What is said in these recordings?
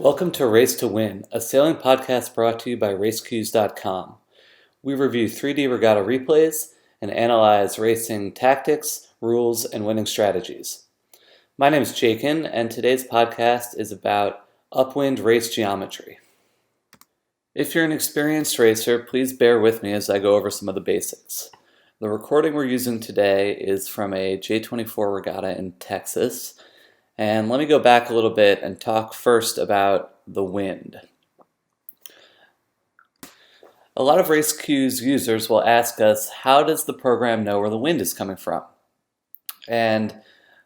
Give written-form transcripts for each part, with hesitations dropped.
Welcome to Race to Win, a sailing podcast brought to you by racecues.com. We review 3D regatta replays and analyze racing tactics, rules, and winning strategies. My name is Jakin, and today's podcast is about Upwind race geometry. If you're an experienced racer, please bear with me as I go over some of the basics. The recording we're using today is from a J24 regatta in Texas. And let me go back a little bit and talk first about the wind. A lot of RaceCues users will ask us, how does the program know where the wind is coming from? And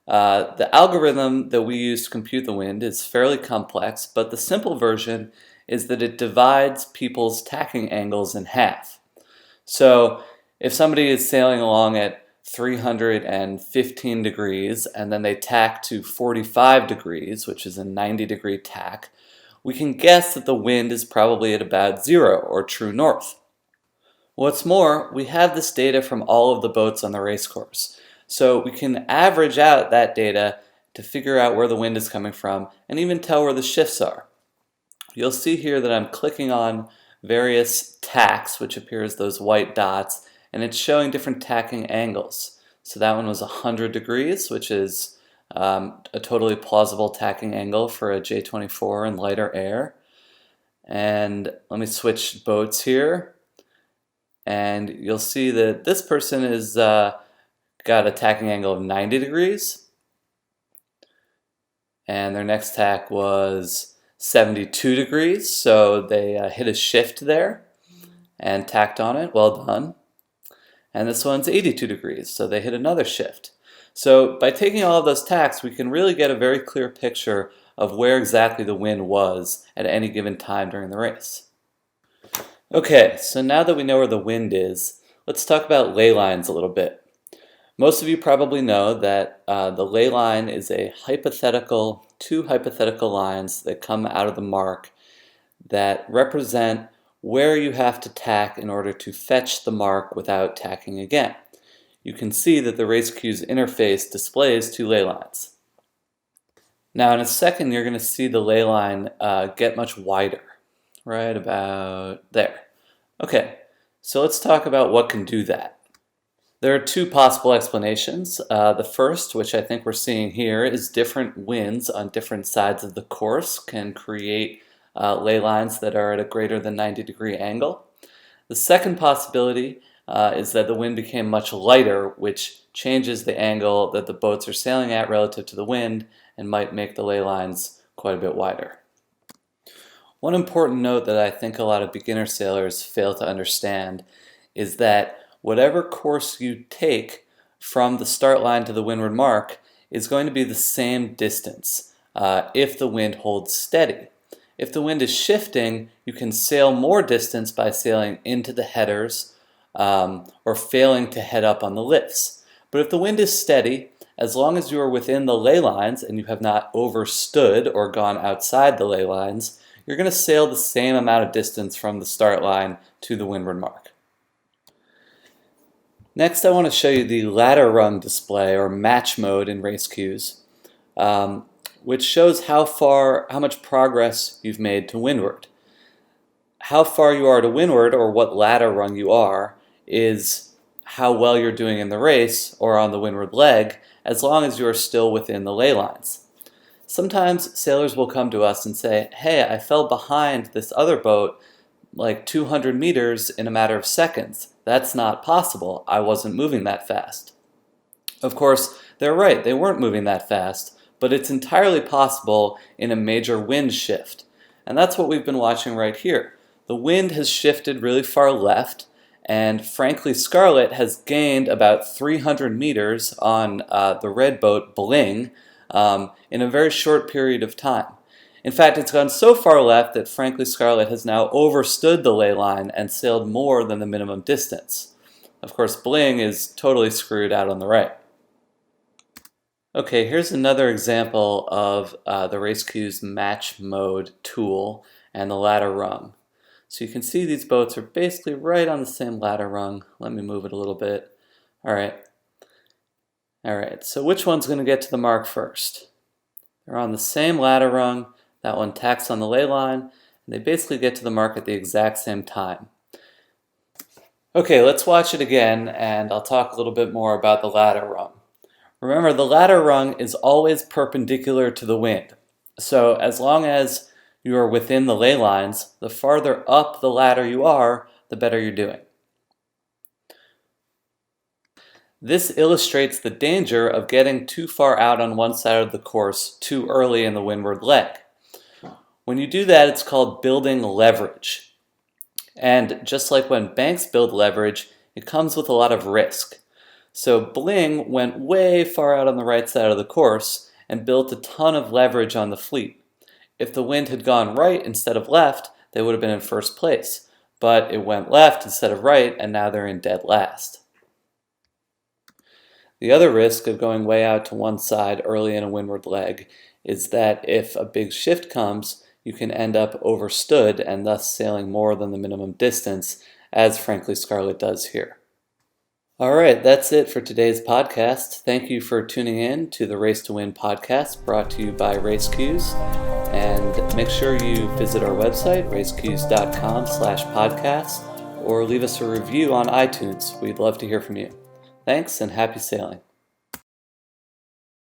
the algorithm that we use to compute the wind is fairly complex, but the simple version is that it divides people's tacking angles in half. So if somebody is sailing along at 315 degrees and then they tack to 45 degrees, which is a 90-degree tack, we can guess that the wind is probably at about 0 or true north. What's more, we have this data from all of the boats on the race course, so we can average out that data to figure out where the wind is coming from and even tell where the shifts are. You'll see here that I'm clicking on various tacks, which appear as those white dots, and it's showing different tacking angles. So that one was 100 degrees, which is a totally plausible tacking angle for a J24 in lighter air. And let me switch boats here. And you'll see that this person is got a tacking angle of 90 degrees. And their next tack was 72 degrees, so they hit a shift there and tacked on it. Well done. And this one's 82 degrees, so they hit another shift. So by taking all of those tacks, we can really get a very clear picture of where exactly the wind was at any given time during the race. Okay, so now that we know where the wind is, let's talk about ley lines a little bit. Most of you probably know that the ley line is two hypothetical lines that come out of the mark that represent where you have to tack in order to fetch the mark without tacking again. You can see that the RaceCues interface displays two ley lines. Now in a second you're going to see the ley line get much wider, right about there. Okay, so let's talk about what can do that. There are two possible explanations. The first, which I think we're seeing here, is different winds on different sides of the course can create ley lines that are at a greater than 90-degree angle. The second possibility is that the wind became much lighter, which changes the angle that the boats are sailing at relative to the wind and might make the ley lines quite a bit wider. One important note that I think a lot of beginner sailors fail to understand is that whatever course you take from the start line to the windward mark is going to be the same distance if the wind holds steady. If the wind is shifting, you can sail more distance by sailing into the headers or failing to head up on the lifts. But if the wind is steady, as long as you are within the ley lines and you have not overstood or gone outside the ley lines, you're going to sail the same amount of distance from the start line to the windward mark. Next, I want to show you the ladder rung display or match mode in RaceCues, which shows how much progress you've made to windward. How far you are to windward, or what ladder rung you are, is how well you're doing in the race or on the windward leg, as long as you're still within the ley lines. Sometimes sailors will come to us and say, hey, I fell behind this other boat like 200 meters in a matter of seconds. That's not possible. I wasn't moving that fast. Of course, they're right. They weren't moving that fast, but it's entirely possible in a major wind shift. And that's what we've been watching right here. The wind has shifted really far left, and frankly, Scarlet has gained about 300 meters on the red boat, Bling, in a very short period of time. In fact, it's gone so far left that frankly, Scarlet has now overstood the ley line and sailed more than the minimum distance. Of course, Bling is totally screwed out on the right. Okay, here's another example of the RaceCues match mode tool and the ladder rung. So you can see these boats are basically right on the same ladder rung. Let me move it a little bit. All right, so which one's going to get to the mark first? They're on the same ladder rung, That one tacks on the ley line, and they basically get to the mark at the exact same time. Okay, let's watch it again, and I'll talk a little bit more about the ladder rung. Remember, the ladder rung is always perpendicular to the wind. So as long as you are within the ley lines, the farther up the ladder you are, the better you're doing. This illustrates the danger of getting too far out on one side of the course too early in the windward leg. When you do that, it's called building leverage. And just like when banks build leverage, it comes with a lot of risk. So Bling went way far out on the right side of the course and built a ton of leverage on the fleet. If the wind had gone right instead of left, they would have been in first place. But it went left instead of right, and now they're in dead last. The other risk of going way out to one side early in a windward leg is that if a big shift comes, you can end up overstood and thus sailing more than the minimum distance, as Frankly Scarlet does here. Alright, that's it for today's podcast. Thank you for tuning in to the Race to Win podcast brought to you by RaceQs. And make sure you visit our website, raceqs.com/podcast, or leave us a review on iTunes. We'd love to hear from you. Thanks and happy sailing.